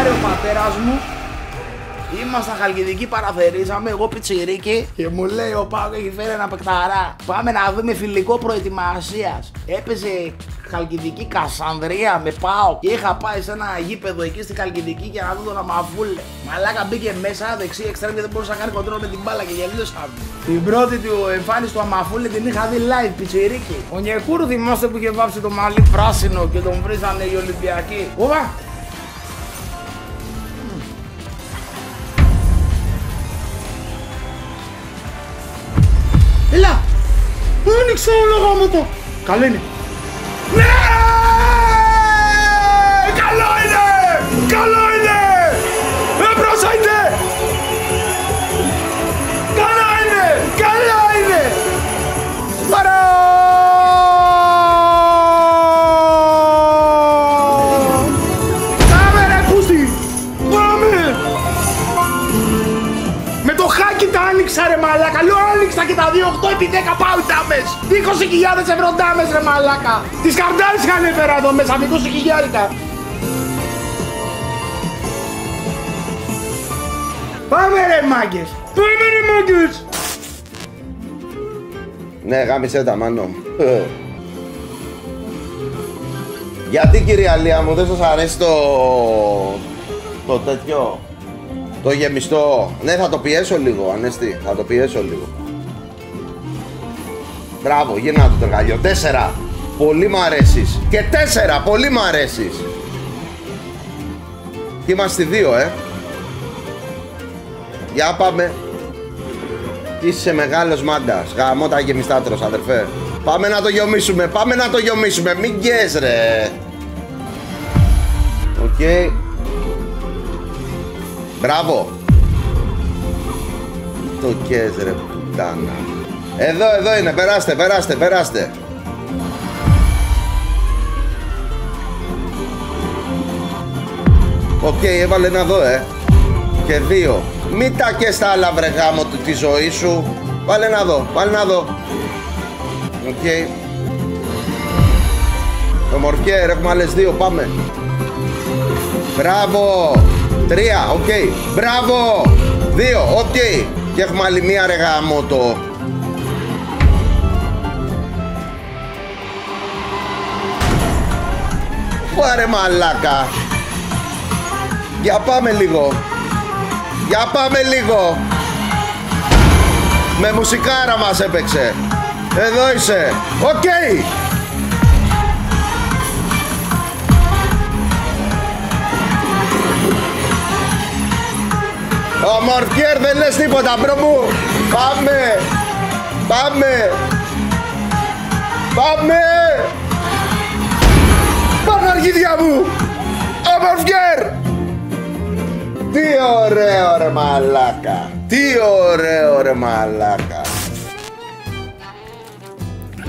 πάρει ο πατέρας μου. Ήμασταν Χαλκιδική, παραθερήσαμε, εγώ πιτσιρίκι και μου λέει ο Πάοκ έχει φέρει ένα παικταρά. Πάμε να δούμε φιλικό προετοιμασίας. Έπαιζε Χαλκιδική Κασανδρία με Πάοκ και είχα πάει σε ένα γήπεδο εκεί στη Χαλκιδική για να δω τον Αμαφούλε. Μαλάκα μπήκε μέσα, δεξί εξτρέμ και δεν μπορούσα να κάνει κοντρόλ με την μπάλα και γελούσαμε. Την πρώτη του εμφάνιση του Αμαφούλε την είχα δει live πιτσιρίκι. Ο Νιεκούρου θυμάστε που είχε βάψει το μαλλί πράσινο και τον βρίζανε οι Ολυμπιακοί. Ωπα! Έλα! Άνοιξε όλο γάμο το! Καλό είναι! Ναι! Καλό είναι! Καλό είναι! Πρόσεχτε! Καλά είναι! Καλά είναι! Παρά! Πάμε ρε πούστη! Πάμε! Με το χάκι τα άνοιξα ρε μαλάκα! Λέω άνοιξα και τα 2, 8 επί 10 πάω οι τάμες! 20.000 ευρώ τάμες ρε μαλάκα! Τις καρτάρες είχαν έφερα εδώ μέσα με 20.000! Πάμε ρε μάγκες! Πάμε ρε μάγκες! Ναι, γάμισε τα μάνο. Γιατί κυρία Λία μου δεν σας αρέσει το τέτοιο, το γεμιστό? Ναι, θα το πιέσω λίγο, Ανέστη, θα το πιέσω λίγο. Μπράβο, γύρνα το τεργαλείο. 4, πολύ μ' αρέσεις. Και 4, πολύ μ' αρέσεις. Και είμαστε 2, Για πάμε. Είσαι μεγάλος μάντας. Γαμώ τα γεμιστάτρος, αδερφέ. Πάμε να το γιομίσουμε, πάμε να το γιομίσουμε. Μην γκες ρε. Οκ. Μπράβο. Το γκες ρε πουτάνα. Εδώ είναι, περάστε. Οκ, έβαλε ένα εδώ, Και 2. Μην τα και στα άλλα βρε γάμο τη ζωή σου. Βάλε να δω. Οκ. Ομορφιέ, έχουμε άλλες 2, πάμε. Μπράβο. 3, οκ. Μπράβο. 2, οκ. Και έχουμε άλλη μία ρε γάμο το. Πάρε μαλάκα. Για πάμε λίγο. Με μουσικάρα μας έπαιξε. Εδώ είσαι. Οκ. Ομορφιέρ, δεν λες τίποτα μπρο μου. Πάμε. Παναργίδια μου. Ομορφιέρ. Τι ωραίο ρε μαλάκα.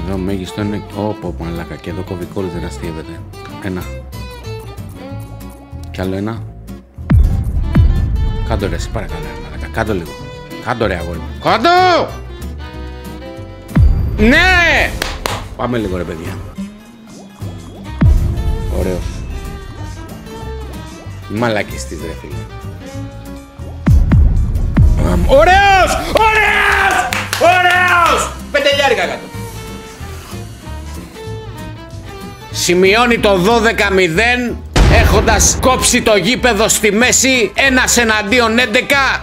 Εδώ μέγιστο είναι. Όπο μαλάκα. Και εδώ κωβικόλης δεν αστείευεται. Ένα. Κι άλλο ένα. Κάντο ρε, παρακαλώ ρε μαλάκα. Κάντο λίγο. Κάντο ρε αγόρι. Κάντο! Ναι! Πάμε λίγο ρε παιδιά. Ωραίος. Μαλακιστής ρε φίλε. Ωραίος! 5 λιάρικα κάτω. Σημειώνει το 12-0 έχοντας κόψει το γήπεδο στη μέση, 1 εναντίον 11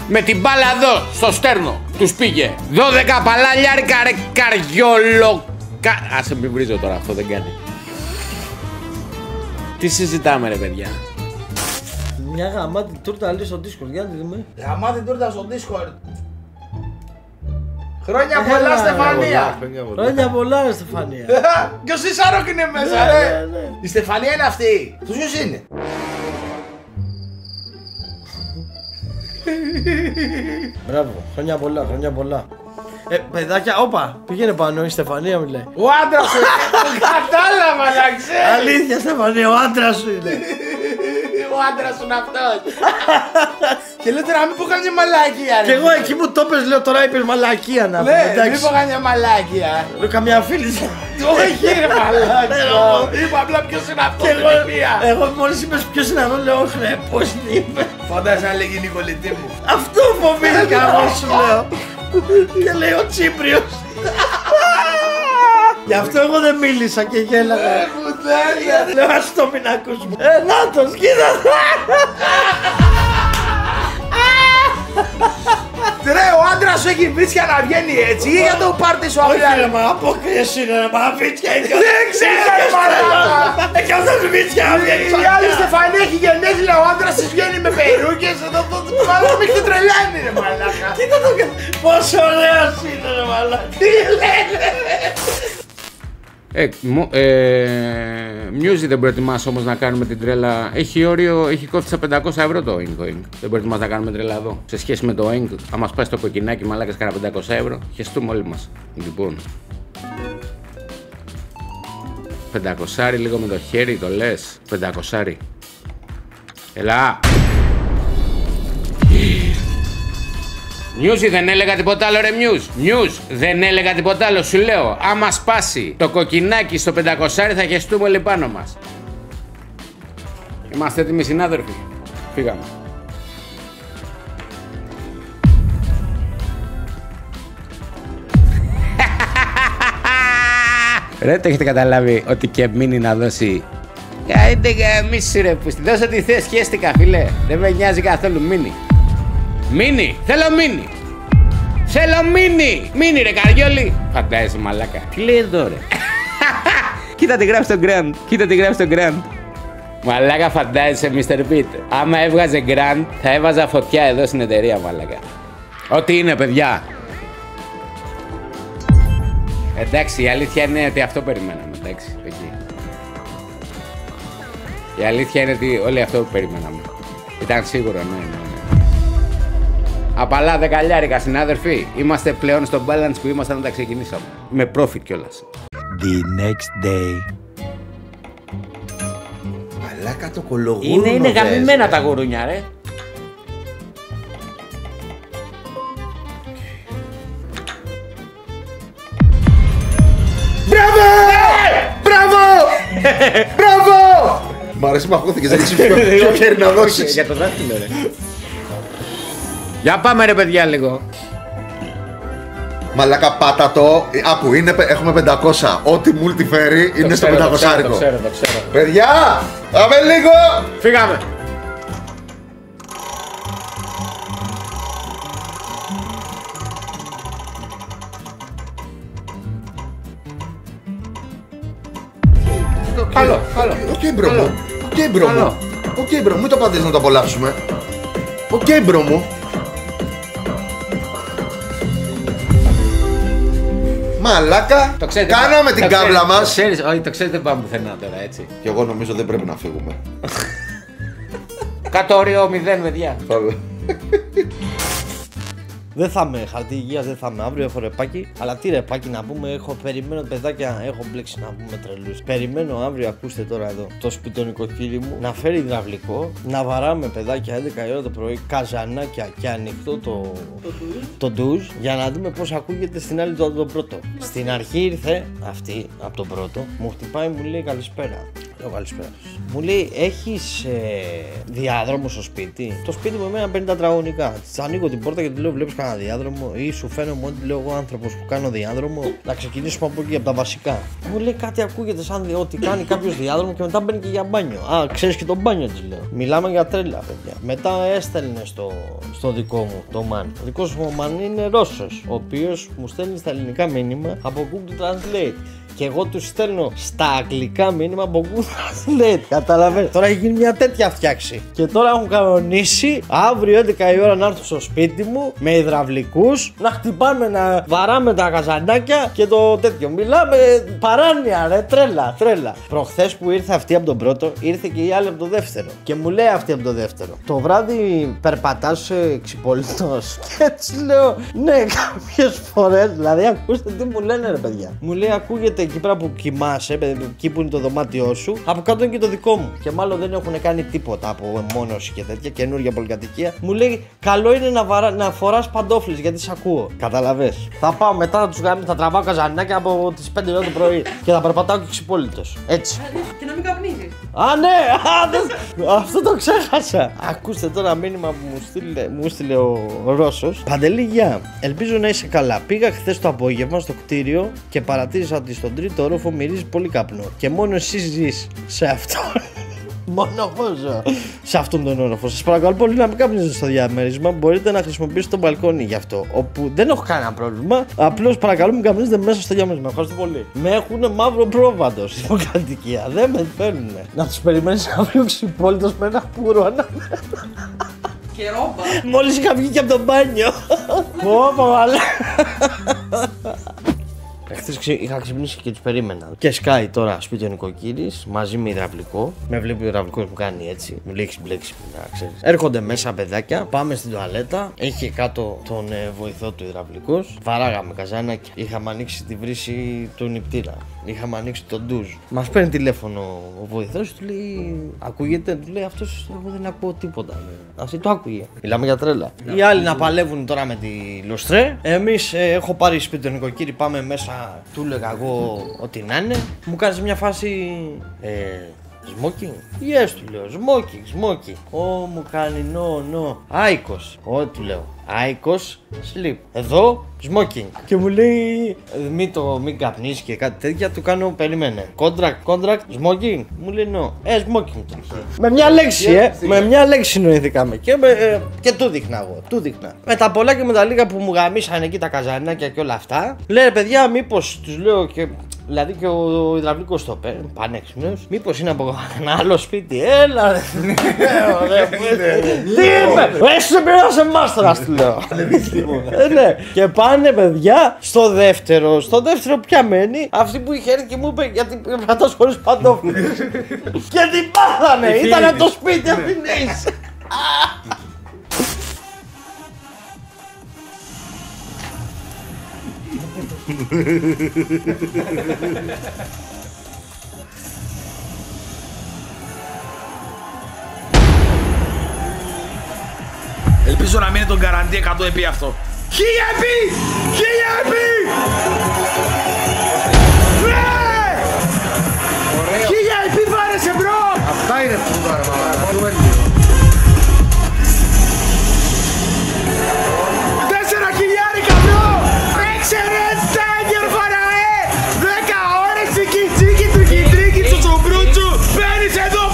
με την μπάλα εδώ στο στέρνο. Τους πήγε 12 παλάλιαρικα ρε καριόλοκα. Άσε μην βρίζω τώρα, αυτό δεν κάνει. Τι συζητάμε ρε παιδιά? Μια γαμάτη τούρτα λέει στο Discord, για να τη δούμε. Γαμάτη τούρτα στο Discord. Χρόνια πολλά Στεφανία. Χρόνια πολλά ρε Στεφανία. Και ο Σισάροκ είναι μέσα ρε. Η Στεφανία είναι αυτή. Τους ποιος είναι? Μπράβο, χρόνια πολλά. Παιδάκια, όπα, πήγαινε πάνω, η Στεφανία μιλάει. Ο άντρας σου, κατάλαβα να ξέρεις. Αλήθεια Στεφανία, ο άντρας σου είναι. Ο ο άντρας σου είναι αυτός. Και λέω τώρα μην πω καμιά μαλάκια. Και εγώ εκεί που το πες λέω τώρα είπες μαλακία να πούμε. Ναι, μην πω καμιά μαλάκια. Λέω καμιά φίλη. Όχι ρε μαλάκια. Είπα απλά ποιος είναι αυτός. Εγώ μόλις είπες ποιος είναι αυτό λέω όχι ρε πώς είπε. Φαντάζεσαι να λέγει η Νικολητή μου. Αυτό φοβήθηκα εγώ σου λέω. Και λέει ο Τσίπριος. Γι' αυτό εγώ δεν μίλησα και γέλαγα. Λέω ας το μην ακούσουμε. Νάτος κοίτα. Ρε ο άντρας σου έχει βίτσια να βγαίνει έτσι ή για το πάρτι σου απλά. Όχι ρε μα απόκριση είναι ρε μα βίτσια είναι. Δεν ξέρω ρε μαλάκα. Έχει αυτός βίτσια να βγαίνει. Η άλλη Στεφανή έχει γενέθλια, ο άντρας της βγαίνει με περούκες. Μάλλον με έχει τρελάνει ρε μαλάκα. Κοίτα το πόσο ωραίος είναι ρε μαλάκα. Τι λένε. Μιούζι δεν προτιμάς όμως να κάνουμε την τρέλα. Έχει όριο, έχει κόφτη στα 500 ευρώ το Oink. Δεν προτιμάς να κάνουμε τρέλα εδώ. Σε σχέση με το Oink, άμα μας πάει στο κοκκινάκι μαλάκας κάνα 500 ευρώ, χεστούμε όλοι μας. Λοιπόν. 500 λίγο με το χέρι, το λες. 500. Ελά. Μιούζι δεν έλεγα τίποτα άλλο ρε Μιούζ δεν έλεγα τίποτα άλλο σου λέω. Άμα σπάσει το κοκκινάκι στο 500 θα χεστούμε όλοι πάνω μας. Είμαστε έτοιμοι συνάδελφοι. Φύγαμε. Ρε το έχετε καταλάβει ότι και μείνει να δώσει. Άιντε γαμίσου ρε που στη δώσα τι θες χέστηκα φίλε. Δεν με νοιάζει καθόλου μείνει. Μίνι! Θέλω μίνι! Θέλω μίνι! Μίνι ρε καριόλι! Φαντάζεσαι μαλάκα. Τι λέει εδώ ρε. Κοίτα τι γράφει στο Grand. Κοίτα τι γράφει στο Grand. Μαλάκα φαντάζεσαι Mr. Beat. Άμα έβγαζε Grand θα έβαζα φωτιά εδώ στην εταιρεία μαλάκα. Ό,τι είναι παιδιά. Εντάξει η αλήθεια είναι ότι αυτό περιμέναμε. Εντάξει εκεί. Η αλήθεια είναι ότι όλοι αυτό περιμέναμε. Ήταν σίγουρο ναι. Απαλά δεκαλιάρικα συνάδελφοι, είμαστε πλέον στο balance που ήμασταν όταν ξεκινήσαμε. Με profit κιόλας. The next day. Μαλάκα το κολογούρνο. Είναι γαμημένα τα γουρούνια ρε. Μπράβο! Μπράβο! Μπράβο! Μ' αρέσει που ακούθηκες, δεν ξέρεις ποιο χέρι να δώσεις. Για το δάχτυλο ρε. Για πάμε ρε παιδιά λίγο. Μαλάκα πάτα το. Άκου, έχουμε 500. Ό,τι μουλτι φέρει είναι στο 500. Το ξέρω. Παιδιά, πάμε λίγο. Φύγαμε. Καλό. Οκ μπρο μου, μην το πατήσεις να το απολαύσουμε. Οκ μπρο μου. Μαλάκα, κάναμε την κάβλα μας. Όχι, το ξέρετε, δεν πάμε πουθενά τώρα, έτσι. Και εγώ νομίζω δεν πρέπει να φύγουμε. Κάτω όριο 0, παιδιά. Δεν θα είμαι χαρτί υγείας, δεν θα είμαι αύριο, έχω ρεπάκι. Αλλά τι ρεπάκι να πούμε, περιμένω παιδάκια, έχω μπλέξει να πούμε τρελούς. Περιμένω αύριο, ακούστε τώρα εδώ, το σπιτονικοκύρι μου να φέρει υδραυλικό, να βαράμε παιδάκια 11 η ώρα το πρωί, καζανάκια και ανοιχτό το ντουζ για να δούμε πώς ακούγεται στην άλλη το πρώτο. Στην αρχή ήρθε αυτή από τον πρώτο, μου χτυπάει, μου λέει καλησπέρα. Λέω καλησπέρα. Μου λέει, έχεις διάδρομο στο σπίτι? Το σπίτι μου εμένα παίρνει τα τετραγωνικά. Της ανοίγω την πόρτα και του λέω, βλέπεις κανένα διάδρομο? Ή σου φαίνομαι ότι λέω εγώ άνθρωπος που κάνω διάδρομο? Να ξεκινήσουμε από εκεί, από τα βασικά. Μου λέει κάτι ακούγεται σαν ότι κάνει κάποιος διάδρομο και μετά μπαίνει και για μπάνιο. Α, ξέρεις και το μπάνιο, της λέω. Μιλάμε για τρέλα, παιδιά. Μετά έστελνε στο δικό μου το man. Ο δικός μου man είναι Ρώσος, ο οποίος μου στέλνει στα ελληνικά μήνυμα από Google Translate. Και εγώ του στέλνω στα αγγλικά μήνυμα από Google Translate. Καταλαβαίνετε. Τώρα έχει γίνει μια τέτοια φτιάξη. Και τώρα έχουν κανονίσει αύριο 11 η ώρα να έρθουν στο σπίτι μου με υδραυλικούς, να χτυπάμε, να βαράμε τα καζανάκια και το τέτοιο. Μιλάμε παράνοια, ρε, τρέλα. Προχθές που ήρθε αυτή από τον πρώτο, ήρθε και η άλλη από το δεύτερο. Και μου λέει αυτή από το δεύτερο, το βράδυ περπατάς ξυπολυτός? Και έτσι λέω, ναι, κάποιες φορές. Δηλαδή, ακούστε τι μου λένε, ρε παιδιά. Μου λέει, ακούγεται εκεί πέρα που κοιμάσαι, εκεί που είναι το δωμάτιό σου, από κάτω είναι και το δικό μου. Και μάλλον δεν έχουν κάνει τίποτα από μόνωση και τέτοια, καινούργια πολυκατοικία. Μου λέει, καλό είναι να φοράς παντόφλες γιατί σε ακούω. Καταλαβες. Θα πάω μετά να τους γάμω, θα τραβάω καζανάκια από τις 5 ώρα το πρωί και θα περπατάω και ξυπόλυτος. Έτσι. Και να μην καπνίζεις. Α, ναι! Αυτό το ξέχασα. Ακούστε τώρα μήνυμα που μου στείλε ο Ρώσος. Παντελή, γεια. Ελπίζω να είσαι καλά. Πήγα χθες το απόγευμα στο κτίριο και παρατήρησα ότι στον τρίτο όροφο μυρίζει πολύ καπνό. Και μόνο εσύ ζεις σε αυτό. Μόνο εγώ ζω σε αυτόν τον όροφο. Σας παρακαλώ πολύ να μην καπνίζετε στο διαμέρισμα. Μπορείτε να χρησιμοποιήσετε το μπαλκόνι γι' αυτό. Όπου δεν έχω κανένα πρόβλημα. Απλώς παρακαλώ μην καπνίζετε μέσα στο διαμέρισμα. Ευχαριστώ πολύ. Με έχουν μαύρο πρόβατο στην πολυκατοικία. Δεν με παίρνουν. Να τους περιμένεις αύριο ξυπόλυτος με ένα πουρο ανάμεσα. Και ρόμπα. Μόλις είχα βγει και από το μπάνιο. Ωπα, μαλά. Χθες είχα ξυπνήσει και τους περίμενα. Και σκάει τώρα σπίτι ο νοικοκύρης μαζί με υδραυλικό. Με βλέπει ο υδραυλικός μου κάνει έτσι. Μου λέει έχεις μπλέξει, να ξέρεις. Έρχονται μέσα παιδάκια, πάμε στην τουαλέτα. Έχει κάτω τον βοηθό του υδραυλικός. Βαράγαμε καζάνακια. Είχαμε ανοίξει τη βρύση του νηπτήρα. Είχαμε ανοίξει τον ντουζ. Μας παίρνει τηλέφωνο ο βοηθός, του λέει ακούγεται, του λέει αυτός εγώ δεν ακούω τίποτα. Αυτή το άκουγε. Μιλάμε για τρέλα. Οι άλλοι να παλεύουν τώρα με τη λουστρέ. Εμείς έχω πάρει σπίτι τον νοικοκύρη, πάμε μέσα. Του έλεγα εγώ ό,τι να είναι. Μου κάνει σε μια φάση. Smoking? Yes, του λέω. Smoking. Μου κάνει no. Άικος. Του λέω. Άικος, sleep. Εδώ, smoking. Και μου λέει, μην καπνίσει και κάτι τέτοια. Του κάνω, περιμένε. Contract, smoking. Μου λέει no. Smoking. Με μια λέξη, με μια λέξη συνοηθήκαμε. Και του δείχνα εγώ. Με τα πολλά και με τα λίγα που μου γαμίσαν εκεί τα καζανάκια και όλα αυτά. Λέει, παιδιά, μήπως τους λέω και. Δηλαδή και ο υδραυλικός το παίρνει, πανέξυπνος. Μήπως είναι από ένα άλλο σπίτι, έλα ρε. Τι είπε, εσύ σε πειράζει εμάς τώρα, του λέω. Ναι, και πάνε παιδιά στο δεύτερο. Στο δεύτερο ποια μένει, αυτή που είχε έρθει και μου είπε γιατί περπατάς χωρίς παντόφλες. Και την πάθανε, ήταν το σπίτι Αθηνής. Ελπίζω να μην είναι τον καραντί 100 επί αυτό. 1000 επί! 1000 επί! Ναι! 1000 επί βάρεσε μπρο! Αυτά είναι που τώρα, μαλάκα. 4 χιλιάρικα μπρο! Έξε ρε τάγερ φαραέ! 10 ώρες τσίκι τρίκι τσουτσουμπρούτσου! Παίρνεις εδώ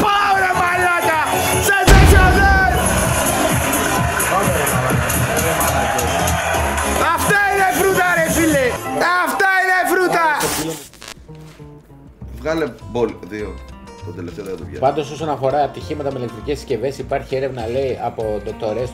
πάω ρε μαλάκα! Σενσασιονέλ! Αυτά είναι φρούτα ρε φίλε! Αυτά είναι φρούτα! Βγάλε μπολ 2. Το τελευταίο δεν το πιάσει. Πάντως όσον αφορά ατυχήματα με ηλεκτρικές συσκευές, υπάρχει έρευνα λέει από ντοκτορές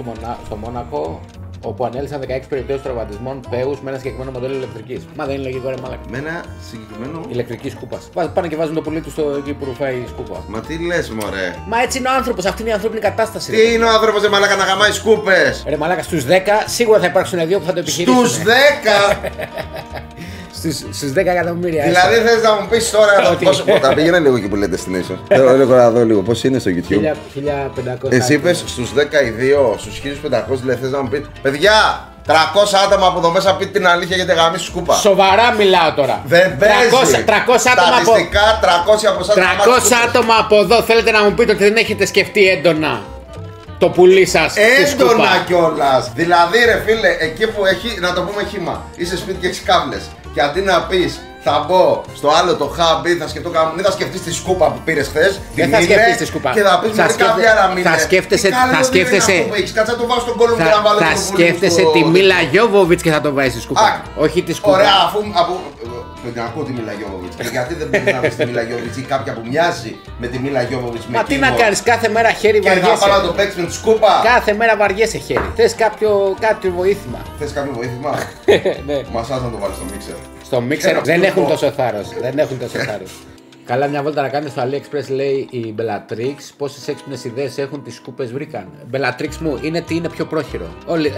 στο Μόνακο όπου ανέλησαν 16 περιπτώσεις τραυματισμών πέους με ένα συγκεκριμένο μοντέλο ηλεκτρικής. Μα δεν είναι λογικό ρε μαλάκα. Με ένα συγκεκριμένο. Ηλεκτρική σκούπα. Πάνε και βάζουν το πουλί του στο εκεί που ρουφάει η σκούπα. Μα τι λες μωρέ. Μα έτσι είναι ο άνθρωπος, αυτή είναι η ανθρώπινη κατάσταση. Τι είναι ο άνθρωπος ρε μαλάκα να γαμάει σκούπες. Ρε μαλάκα, στους 10 σίγουρα θα υπάρξουν 2 που θα το επιχειρήσουν. Στους 10! Στους 10 εκατομμύρια. Δηλαδή θες να μου πεις τώρα πόσο. Τα πήγαινε λίγο εκεί που λέτε στην Nation. Θέλω λίγο να δω λίγο πώς είναι στο YouTube. 1500. Εσύ είπες στους 10 οι 2, στους 1500 δηλαδή θες να μου πεις. Παιδιά, 300 άτομα από εδώ μέσα πείτε την αλήθεια γιατί γαμίσει σκούπα. Σοβαρά μιλάω τώρα. Δεν παίζει. 300 άτομα από. Στατιστικά 300 από εσάς. 300 άτομα από εδώ θέλετε να μου πείτε ότι δεν έχετε σκεφτεί έντονα το πουλί σας στη Έντονα σκούπα. κιόλας. Δηλαδή ρε φίλε, εκεί που έχει, να το πούμε χύμα, είσαι σπίτι και έχεις κάβλες. Και αντί να πεις θα μπω στο άλλο το hub ή θα σκεφτώ κάπου, μην θα σκεφτείς τη σκούπα που πήρες χθες. Δεν θα σκεφτείς τη σκούπα. Και θα πεις με κάποια άλλα μήνε. Θα σκέφτεσαι. Κάτσε να το βάλω στον κόλλο μου και να βάλω. Θα σκέφτεσαι τη Μίλα Γιόβοβιτς και θα το βάζεις στη σκούπα. Όχι τη σκούπα. Ωραία, αφού. Την ακούω τη Μίλα Γιόβοβιτς. Και γιατί δεν μπορεί να βρει τη Μίλα Γιόβοβιτς ή κάποια που μοιάζει με τη Μίλα Γιόβοβιτς. Μα τι να κάνεις, κάθε μέρα χέρι βαριέσαι. Και θα πάω να το παίξεις με τη σκούπα. Κάθε μέρα βαριέσαι χέρι. Θες κάποιο βοήθημα. Θες κάποιο βοήθημα. Ναι. Μασάζ να το βάλεις στο μίξερ. Στο μίξερ δεν έχουν τόσο θάρρος. Δεν έχουν τόσο θάρρος. Καλά, μια βόλτα να κάνει στο AliExpress, λέει η Bellatrix. Πόσες έξυπνες ιδέες έχουν, τις σκούπες βρήκαν. Bellatrix μου, είναι τι είναι πιο πρόχειρο.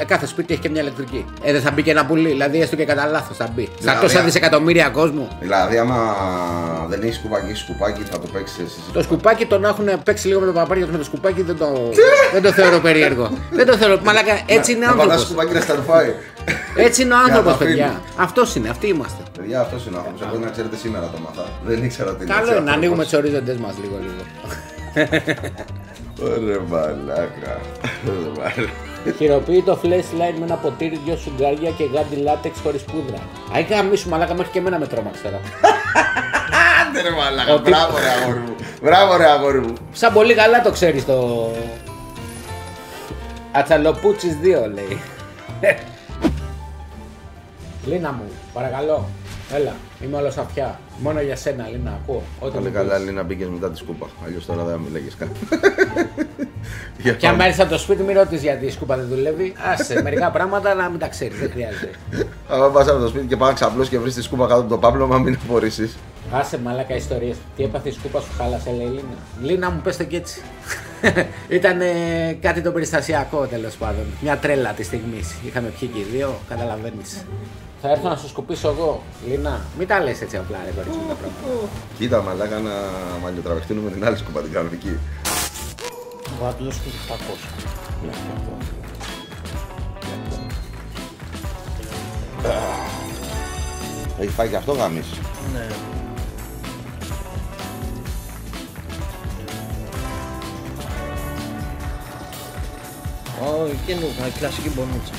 Κάθε σπίτι έχει και μια ηλεκτρική. Δεν θα μπει και ένα πουλί, δηλαδή έστω και κατά λάθος θα μπει. Στα τόσα δισεκατομμύρια κόσμου. Δηλαδή, άμα δεν έχει σκουπάκι, θα το παίξει εσύ. Το σκουπάκι τον έχουν παίξει λίγο με το παπάρι, με το σκουπάκι δεν το θεωρώ περίεργο. Δεν το θεωρώ. Μαλάκα, έτσι είναι άνθρωπος. Να σκουπάκι να σταρφάει. Έτσι είναι ο άνθρωπος, παιδιά. Αυτός είναι, αυτοί είμαστε. Παιδιά, αυτός είναι ο άνθρωπος. Εγώ να ξέρετε σήμερα το μάθα. Δεν ήξερα τι είναι. Καλό είναι να ανοίγουμε τους ορίζοντες μας λίγο. Ωραία, μαλάκα. Χειροποίητο flashlight με ένα ποτήρι, 2 σουγκάρια και γάντι λάτεξ χωρίς πούδρα. Αϊ γαμίσου μαλάκα, μέχρι και εμένα με τρόμαξε τώρα. Άντε ρε μαλάκα, μπράβο ρε αγόρι μου. Μπράβο ρε αγόρι μου. Σαν πολύ καλά το ξέρεις το... Ατσαλοπούτσις 2 λέει. Λίνα μου, παρακαλώ. Έλα, είμαι όλος αυτιά. Μόνο για σένα, Λίνα, ακούω. Πολύ καλά, Λίνα, μπήκες μετά τη σκούπα. Αλλιώς τώρα δεν μου λέγες κάτι. Και αν έρθει από το σπίτι, μην ρωτήσεις γιατί η σκούπα δεν δουλεύει. Άσε, μερικά πράγματα να μην τα ξέρεις, δεν χρειάζεται. Αν πας από το σπίτι και πας ξαπλώς και βρεις τη σκούπα κάτω από το πάπλωμα, μην απορρίσεις. Άσε μαλάκα ιστορίες. Τι έπαθε η σκούπα σου, χάλασε, λέει Λίνα. Λίνα μου, πες το κι έτσι. Ήταν κάτι το περιστασιακό τέλος πάντων. Μια τρέλα τη στιγμή. Είχαμε πιει και οι δύο, καταλαβαίνεις. Θα έρθω να σου σκουπίσω εγώ, Λίνα. Μην τα λες έτσι απλά, ρε κορίτσι μου τα πράγματα. Κοίτα, μαλάκα να μαλλιοτραβεχτούμε με την άλλη σκούπα την κανονική. Εγώ θα του δώσω και 700. Έχει φάει και αυτό γάμις. Ναι. Όχι, καινούργια, κλασική μπονίτσα.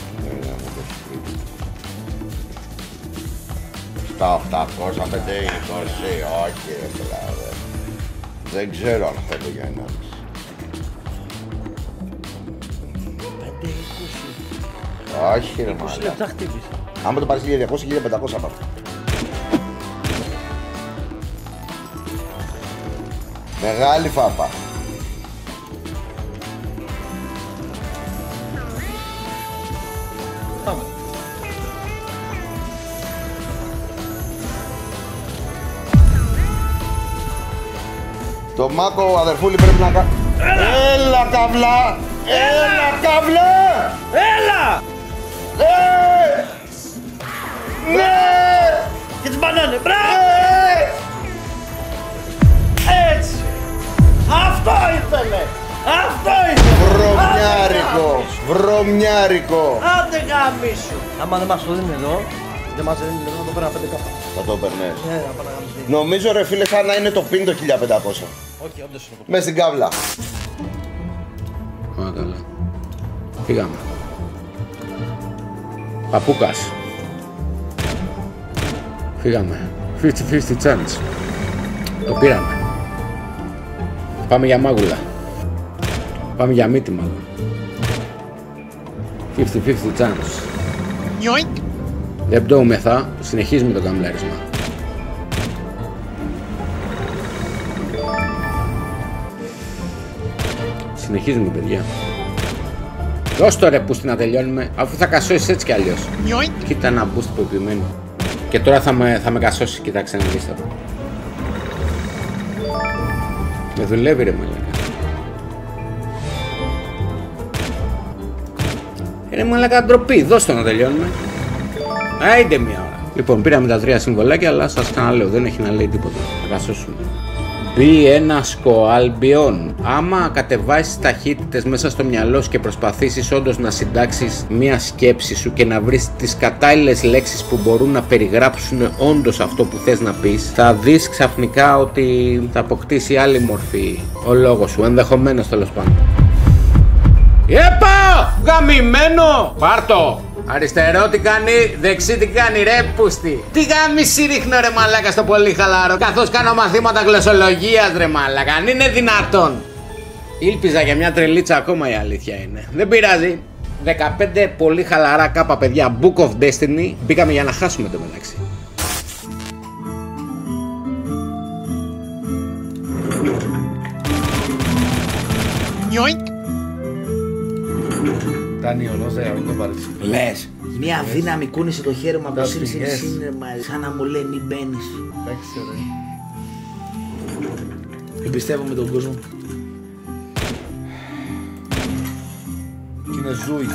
Στα 850, όχι ρε δηλαδή. Δεν ξέρω αν θέλω για 1,5. 5-20. Όχι ρε 20 μάλλον. λεπτά χτύπησε. Άμα το πάρεις 1200 και 1500 από αυτό. Μεγάλη φάπα. Πάμε. Το Μάκο αδερφούλη πρέπει να κάνει. Έλα καβλά! Έλα καβλά! Έλα! Ναι! Και τις μπανάνες, μπράβο! Έτσι! Αυτό ήθελε! Αυτό ήθελε! Βρωμιάρικο! Βρωμιάρικο! Άντε γαμίσου! Άμα δεν μας το δίνει εδώ, δεν μας δίνει εδώ, θα το παίρνω 5 κάπα. Θα το περνές. Ναι, θα πάω να γαμιστεί. Νομίζω ρε φίλε σαν να είναι το πιν το 1500. Όχι, όντως είναι το Μες στην κάβλα. Α, καλά. Φύγαμε. Παπούκας. Φύγαμε. 50-50 chance. Το πήραμε. Πάμε για μάγουλα. Πάμε για μύτη μάλλον. 50-50 chance. Δεν πτώμεθα. Συνεχίζουμε το καμπλάρισμα. Συνεχίζουμε παιδιά. Δώσ' το ρε πούστη να τελειώνουμε, αφού θα κασώσεις έτσι κι αλλιώς. Κοίτα ένα boost που επιμένει. Και τώρα θα με κασώσει, κοιτάξτε να δεις τώρα. Με δουλεύει ρε μαλάκα. Ρε μαλάκα ντροπή, δώσ' το να τελειώνουμε. Άιντε μια ώρα. Λοιπόν, πήραμε τα 3 συμβολάκια, αλλά σας ξαναλέω, δεν έχει να λέει τίποτα. Θα κασώσουμε. B1 σκοάλμπιον. Άμα κατεβάσεις ταχύτητες μέσα στο μυαλό σου και προσπαθήσεις όντως να συντάξεις μία σκέψη σου και να βρεις τις κατάλληλες λέξεις που μπορούν να περιγράψουν όντως αυτό που θες να πεις, θα δεις ξαφνικά ότι θα αποκτήσει άλλη μορφή ο λόγος σου, ενδεχομένως τέλος πάντων. Επα! Γαμημένο! Πάρτο! Αριστερό τι κάνει, δεξί τι κάνει ρε πούστη. Τι γάμιση ρίχνω ρε μαλάκα στο πολύ χαλαρό, καθώς κάνω μαθήματα γλωσσολογίας ρε μαλάκα, αν είναι δυνατόν. Ήλπιζα για μια τρελίτσα ακόμα, η αλήθεια είναι. Δεν πειράζει. 15 πολύ χαλαρά κάπα παιδιά, Book of Destiny. Μπήκαμε για να χάσουμε το μεταξύ. Κάνει ολός, δεν το πάρεις. Λες. Μια δύναμη κούνησε το χέρι μου από το σύνσυνε σαν να μου λέει μην μπαίνεις. Εντάξει ρε. Εμπιστεύομαι τον κόσμο. Και είναι ζούι.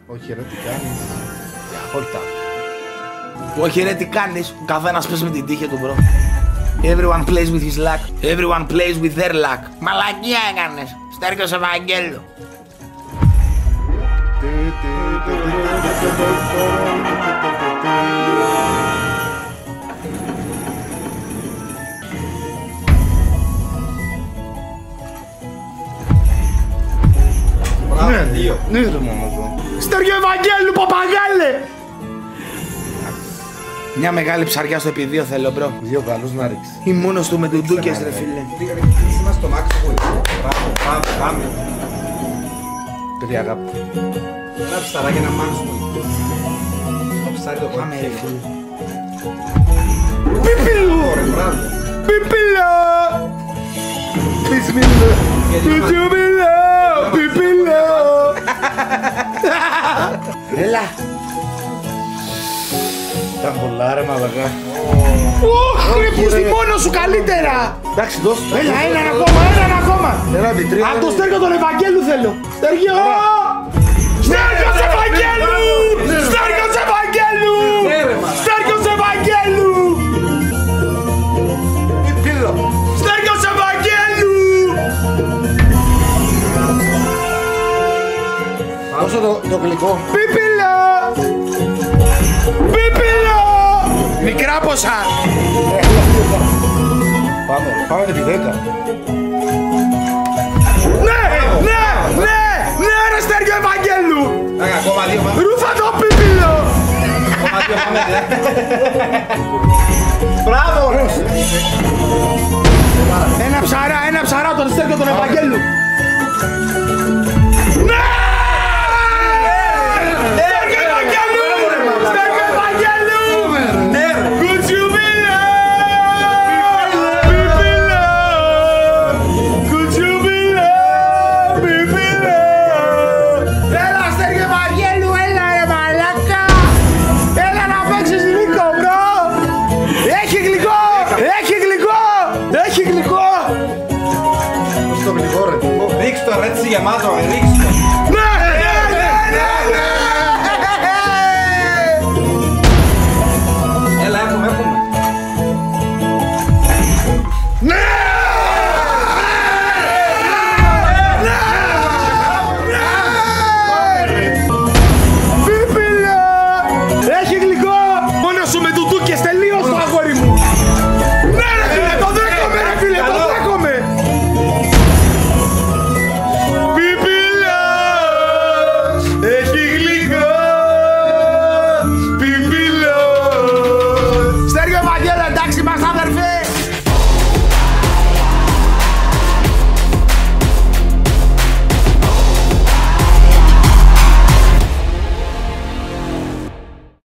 Όχι ρε τι κάνεις. Χόρτα. Όχι ρε τι κάνεις, ο καθένας πες με την τύχη του bro. Everyone plays with his luck. Everyone plays with their luck. Μαλακία έκανες. Στέρκος Ευαγγέλου. Ναι ρε μόνο εδώ. Στέργιο Ευαγγέλου, παπαγάλε! Μια μεγάλη ψαριά στο επιδείο θέλω, μπρο. 2 καλούς να ρίξει. Ή μόνος του με ντουντούκες, ρε φίλε. Είμαστε στο μάξι που πάμε. Παιδιά αγάπη. Ένα ψαράκι, ένα μάξι που το ψάρι το Πάμε ρε φίλε. Πιπίλο! Πιπίλο! Πισμίλο! Πιτσουμίλο! Πιπίλο! Έλα! Ήταν πολλά ρε μαλακά. Ωχ, ρε πούστη μόνος σου καλύτερα! Εντάξει δώσ' το. Έλα, έναν ακόμα, έναν ακόμα! Ένα βιτρίνο. Αν το Στέργιο τον Ευαγγέλου θέλω! Στέργιο! Στέργιος Ευαγγέλου! Στέργιος Ευαγγέλου! Στέργιος Ευαγγέλου! Πιπίλο. Στέργιος Ευαγγέλου! Δώσω το γλυκό. Πιπίλο! Πιπίλο! Μικρά ποσά! Πάμε επί 10. Ναι! Ναι! Ναι! Ναι ρε Στέργιο Ευαγγέλου! Ακόμα 2 πάμε. Ρούφα το πιπίλο! Ακόμα 2 πάμε. Μπράβο ρε. Ένα ψαρά τον Στέργιο τον Ευαγγέλου! Ναι! Στέργιο Ευαγγέλου! Στέργιο Ευαγγέλου! Κουτσουμίλα! Πιπίλα! Κουτσουμίλα! Πιπίλα! Έλα Στέργιο Ευαγγέλου, έλα ρε μαλάκα! Έλα να παίξεις γλυκό, μπρο! Έχει γλυκό! Έχει γλυκό! Έχει γλυκό! Στο γλυκό ρε. Ρίξ το ρε έτσι γεμάτο. Ρίξ